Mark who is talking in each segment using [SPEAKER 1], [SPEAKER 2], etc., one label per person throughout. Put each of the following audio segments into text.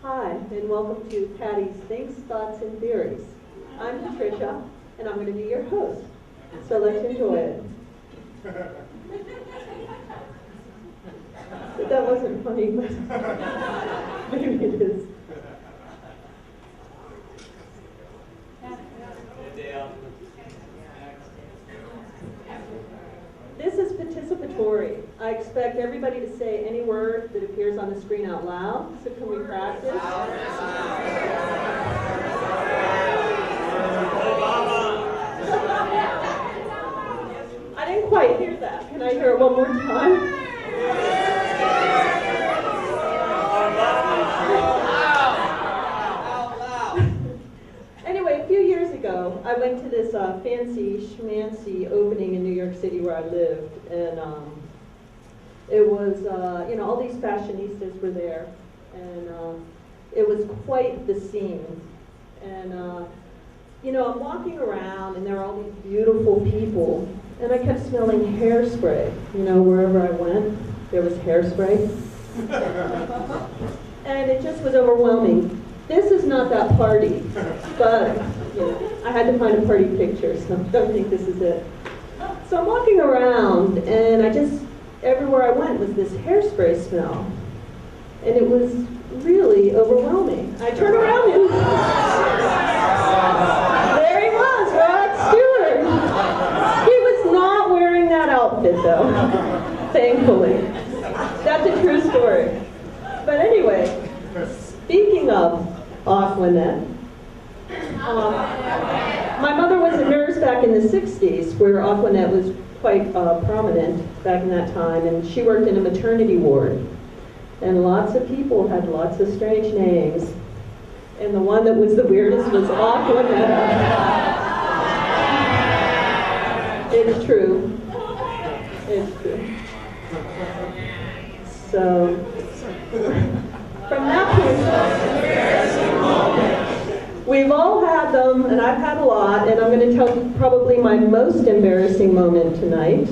[SPEAKER 1] Hi, and welcome to Patty's Thinks, Thoughts, and Theories. I'm Patricia, and I'm going to be your host. So let's enjoy it. But that wasn't funny, but maybe it is. This is participatory. I expect everybody to say any word that appears on the screen out loud. So can we practice? I didn't quite hear that. Can I hear it one more time? Anyway, a few years ago, I went to this fancy schmancy opening in New York City where I lived, and it was, all these fashionistas were there, and it was quite the scene. And, I'm walking around, and there were all these beautiful people, and I kept smelling hairspray. Wherever I went, there was hairspray. And it just was overwhelming. This is not that party, but I had to find a party picture, so I don't think this is it. So I'm walking around, and everywhere I went was this hairspray smell. And it was really overwhelming. I turned around and there he was, Rod Stewart. He was not wearing that outfit, though, thankfully. That's a true story. But anyway, speaking of Aquanet, my mother was a nurse back in the 60s, where Aquanet was quite prominent back in that time, and she worked in a maternity ward. And lots of people had lots of strange names. And the one that was the weirdest was Aquanet. It's true. It's true. So, from that point, we've all had them, and I've had a lot, and I'm going to tell you probably my most embarrassing moment tonight,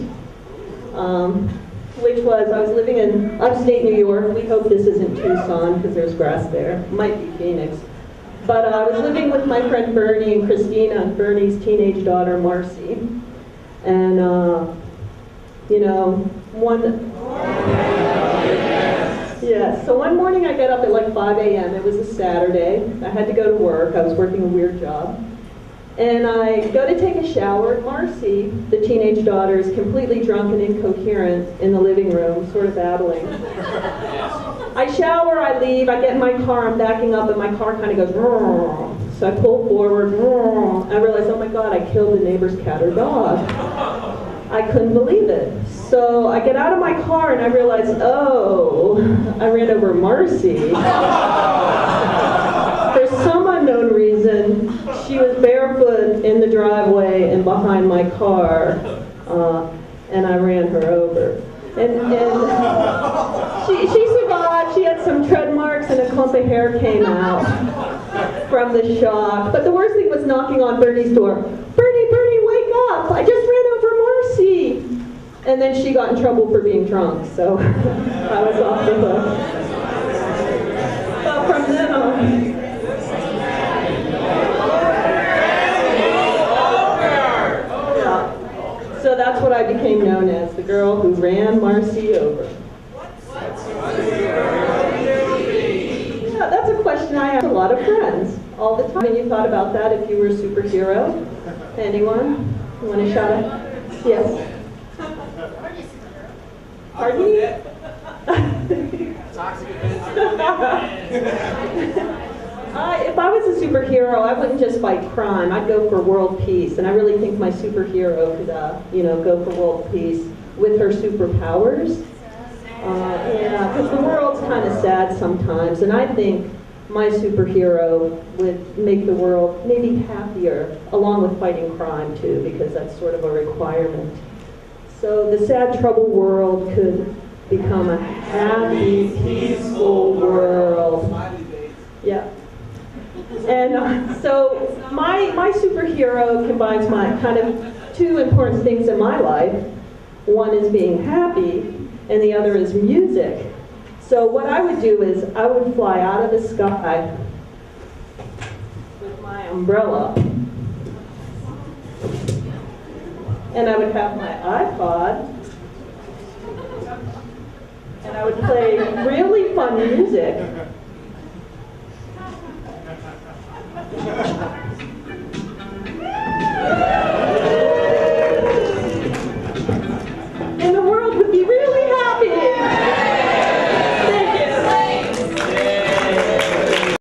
[SPEAKER 1] which was I was living in upstate New York. We hope this isn't Tucson, because there's grass there. It might be Phoenix. But I was living with my friend Bernie and Christina and Bernie's teenage daughter, Marcy. And, so one morning I got up at like 5 a.m. It was a Saturday. I had to go to work. I was working a weird job. And I go to take a shower. Marcy, the teenage daughter, is completely drunk and incoherent in the living room, sort of babbling. I shower, I leave, I get in my car, I'm backing up, and my car kind of goes, Rrr. So I pull forward, Rrr. I realize, oh my God, I killed the neighbor's cat or dog. I couldn't believe it. So I get out of my car and I realize, oh, I ran over Marcy. For some unknown reason, she was barefoot in the driveway and behind my car, and I ran her over. And she survived. She had some tread marks and a clump of hair came out from the shock. But the worst thing was knocking on Bernie's door. Bernie, wake up! I just ran over Marcy! And then she got in trouble for being drunk, so I was off the hook. But from then on... So that's what I became known as, the girl who ran Marcy over. Yeah, that's a question I ask a lot of friends all the time. And you thought about that if you were a superhero? Anyone? You want to shout out? Yes. Pardon me? If I was a superhero, I wouldn't just fight crime. I'd go for world peace. And I really think my superhero could, go for world peace with her superpowers. Because the world's kind of sad sometimes. And I think my superhero would make the world maybe happier, along with fighting crime, too, because that's sort of a requirement. So the sad, troubled world could become a happy, peaceful world. Yeah. And so my superhero combines my kind of two important things in my life. One is being happy, and the other is music. So what I would do is I would fly out of the sky with my umbrella, and I would have my iPod, and I would play really fun music.